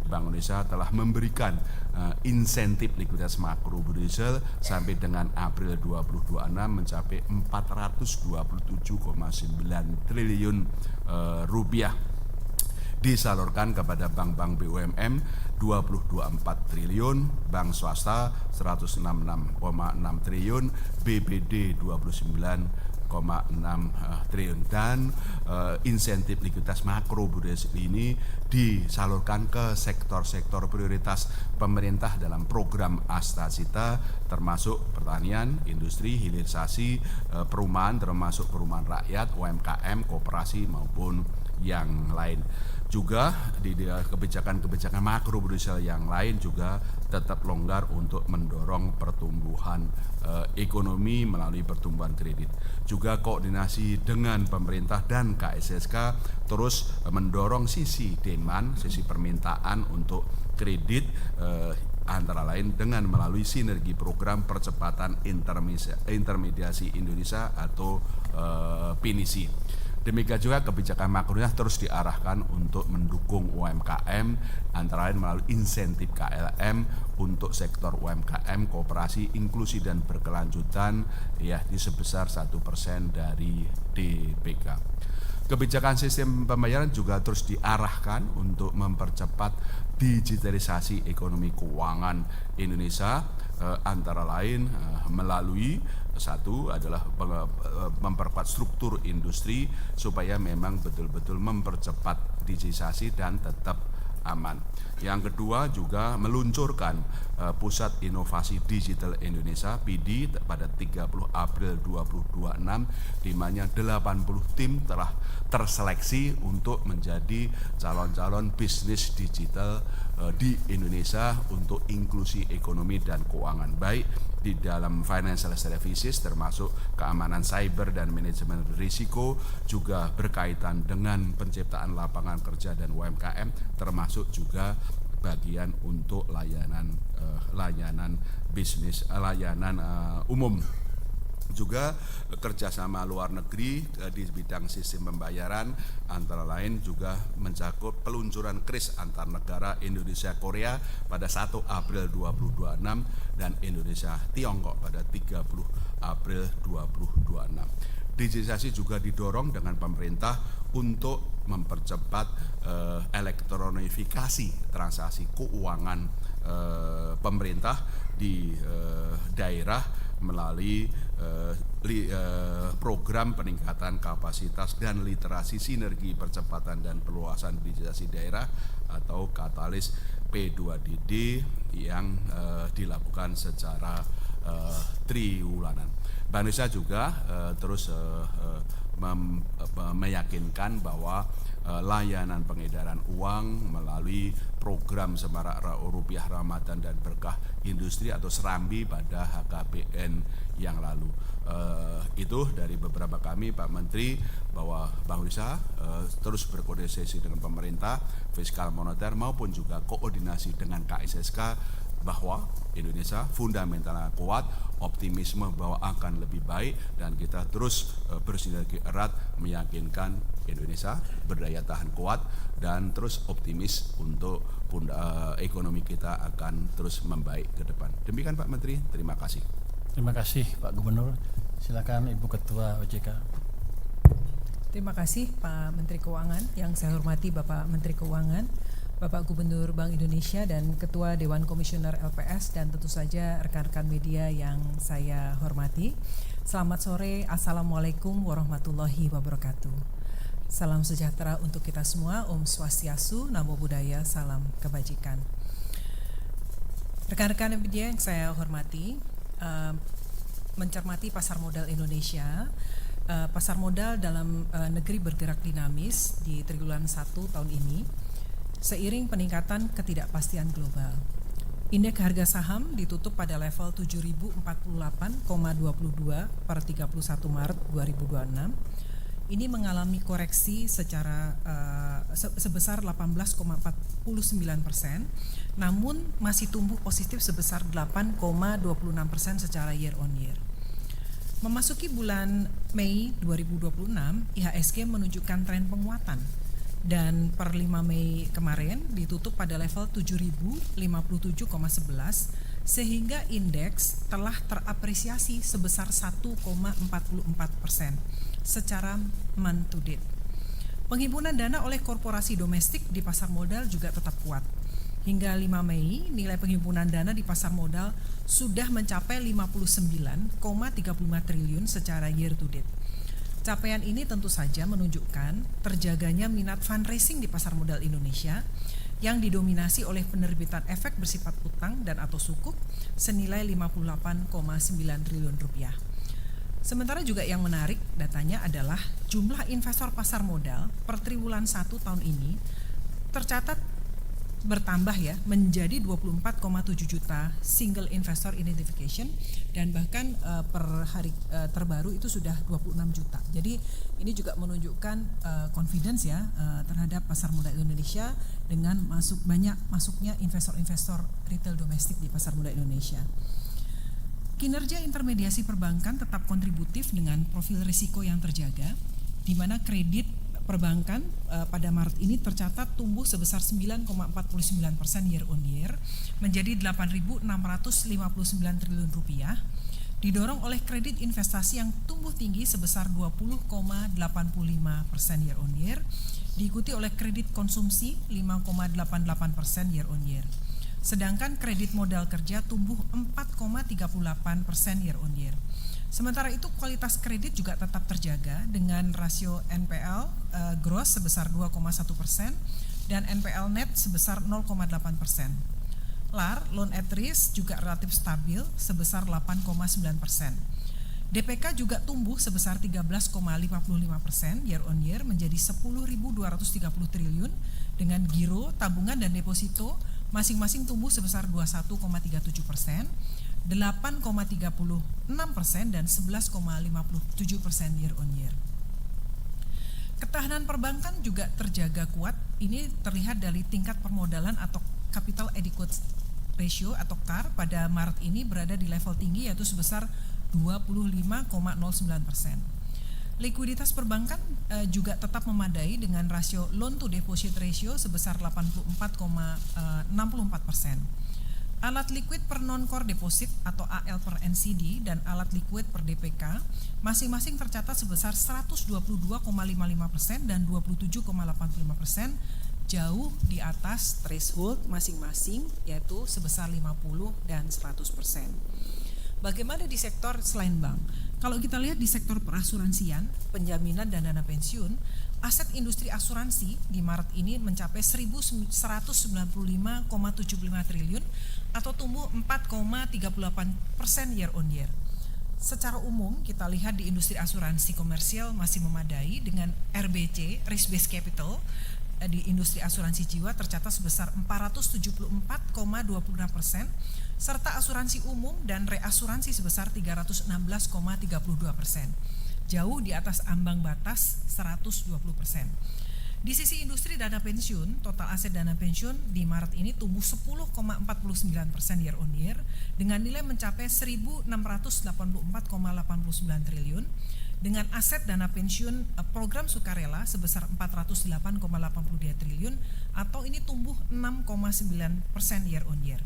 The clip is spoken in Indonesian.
Bank Indonesia telah memberikan insentif likuiditas makrobudensial sampai dengan April 2026 mencapai 427,9 triliun rupiah, disalurkan kepada bank-bank BUMN 20,24 triliun, bank swasta 166,6 triliun, BPD 29,6 triliun, dan insentif likuiditas makro budensial ini disalurkan ke sektor-sektor prioritas pemerintah dalam program Astacita, termasuk pertanian, industri, hilirisasi, perumahan, termasuk perumahan rakyat, UMKM, koperasi maupun yang lain. Juga di kebijakan-kebijakan makro budensial yang lain juga tetap longgar untuk mendorong pertumbuhan ekonomi melalui pertumbuhan kredit. Juga koordinasi dengan pemerintah dan KSSK terus mendorong sisi demand, sisi permintaan untuk kredit, antara lain dengan melalui sinergi program percepatan intermediasi Indonesia atau PINISI. Demikian juga kebijakan makronya terus diarahkan untuk mendukung UMKM, antara lain melalui insentif KLM untuk sektor UMKM, koperasi, inklusi dan berkelanjutan ya di sebesar 1% dari DPK. Kebijakan sistem pembayaran juga terus diarahkan untuk mempercepat digitalisasi ekonomi keuangan Indonesia, antara lain melalui satu adalah memperkuat struktur industri supaya memang betul-betul mempercepat digitalisasi dan tetap aman. Yang kedua juga meluncurkan Pusat Inovasi Digital Indonesia (PIDI) pada 30 April 2026, di mana 80 tim telah terseleksi untuk menjadi calon-calon bisnis digital di Indonesia untuk inklusi ekonomi dan keuangan, baik di dalam financial services termasuk keamanan cyber dan manajemen risiko, juga berkaitan dengan penciptaan lapangan kerja dan UMKM, termasuk juga bagian untuk layanan bisnis, layanan umum. Juga kerjasama luar negeri di bidang sistem pembayaran, antara lain juga mencakup peluncuran KRIS antar negara Indonesia-Korea pada 1 April 2026 dan Indonesia-Tiongkok pada 30 April 2026. Digitalisasi juga didorong dengan pemerintah untuk mempercepat elektronifikasi transaksi keuangan pemerintah di daerah melalui program peningkatan kapasitas dan literasi sinergi percepatan dan perluasan digitalisasi daerah atau katalis P2DD yang dilakukan secara triwulanan. Bank Indonesia juga terus meyakinkan bahwa layanan pengedaran uang melalui program Semarak Rupiah Ramadan dan Berkah Industri atau Serambi pada HKBN yang lalu. Itu dari beberapa kami, Pak Menteri, bahwa Bank Indonesia terus berkoordinasi dengan pemerintah, fiskal moneter maupun juga koordinasi dengan KSSK bahwa Indonesia fundamentalnya kuat, optimisme bahwa akan lebih baik, dan kita terus bersinergi erat meyakinkan Indonesia berdaya tahan kuat dan terus optimis untuk ekonomi kita akan terus membaik ke depan. Demikian Pak Menteri, terima kasih. Terima kasih Pak Gubernur. Silakan Ibu Ketua OJK. Terima kasih Pak Menteri Keuangan. Yang saya hormati Bapak Menteri Keuangan, Bapak Gubernur Bank Indonesia dan Ketua Dewan Komisioner LPS, dan tentu saja rekan-rekan media yang saya hormati. Selamat sore, Assalamualaikum warahmatullahi wabarakatuh. Salam sejahtera untuk kita semua, Om Swastiastu, Namo Buddhaya, salam kebajikan. Rekan-rekan media yang saya hormati, mencermati pasar modal Indonesia. Pasar modal dalam negeri bergerak dinamis di triwulan 1 tahun ini seiring peningkatan ketidakpastian global. Indeks harga saham ditutup pada level 7.048,22 per 31 Maret 2026. Ini mengalami koreksi secara sebesar 18,49%, namun masih tumbuh positif sebesar 8,26% secara year on year. Memasuki bulan Mei 2026, IHSG menunjukkan tren penguatan dan per 5 Mei kemarin ditutup pada level 7.057,11 sehingga indeks telah terapresiasi sebesar 1,44% secara month to date. Penghimpunan dana oleh korporasi domestik di pasar modal juga tetap kuat. Hingga 5 Mei, nilai penghimpunan dana di pasar modal sudah mencapai 59,35 triliun secara year to date. Capaian ini tentu saja menunjukkan terjaganya minat fundraising di pasar modal Indonesia yang didominasi oleh penerbitan efek bersifat utang dan atau sukuk senilai 58,9 triliun rupiah. Sementara juga yang menarik datanya adalah jumlah investor pasar modal per triwulan 1 tahun ini tercatat bertambah ya menjadi 24,7 juta single investor identification dan bahkan per hari terbaru itu sudah 26 juta. Jadi ini juga menunjukkan confidence ya terhadap pasar modal Indonesia dengan banyak masuknya investor-investor retail domestik di pasar modal Indonesia. Kinerja intermediasi perbankan tetap kontributif dengan profil risiko yang terjaga, di mana kredit perbankan pada Maret ini tercatat tumbuh sebesar 9,49% year on year menjadi 8.659 triliun rupiah, didorong oleh kredit investasi yang tumbuh tinggi sebesar 20,85% year on year, diikuti oleh kredit konsumsi 5,88% year on year. Sedangkan kredit modal kerja tumbuh 4,38% year on year. Sementara itu kualitas kredit juga tetap terjaga dengan rasio NPL gross sebesar 2,1% dan NPL net sebesar 0,8%. LAR, loan at risk, juga relatif stabil sebesar 8,9%. DPK juga tumbuh sebesar 13,55% year on year menjadi 10.230 triliun dengan giro, tabungan dan deposito masing-masing tumbuh sebesar 21,37%, 8,36% dan 11,57% year on year. Ketahanan perbankan juga terjaga kuat. Ini terlihat dari tingkat permodalan atau capital adequacy ratio atau CAR pada Maret ini berada di level tinggi yaitu sebesar 25,09%. Likuiditas perbankan juga tetap memadai dengan rasio loan to deposit ratio sebesar 84,64%. Alat liquid per non-core deposit atau AL per NCD dan alat liquid per DPK masing-masing tercatat sebesar 122,55% dan 27,85%, jauh di atas threshold masing-masing yaitu sebesar 50 dan 100%. Bagaimana di sektor selain bank? Kalau kita lihat di sektor perasuransian, penjaminan dan dana pensiun, aset industri asuransi di Maret ini mencapai 1.195,75 triliun atau tumbuh 4,38% year on year. Secara umum kita lihat di industri asuransi komersial masih memadai dengan RBC, risk based capital, di industri asuransi jiwa tercatat sebesar 474,26%, serta asuransi umum dan reasuransi sebesar 316,32%, jauh di atas ambang batas 120%. Di sisi industri dana pensiun, total aset dana pensiun di Maret ini tumbuh 10,49% year on year dengan nilai mencapai 1.684,89 triliun, dengan aset dana pensiun program sukarela sebesar 408,82 triliun atau ini tumbuh 6,9% year on year.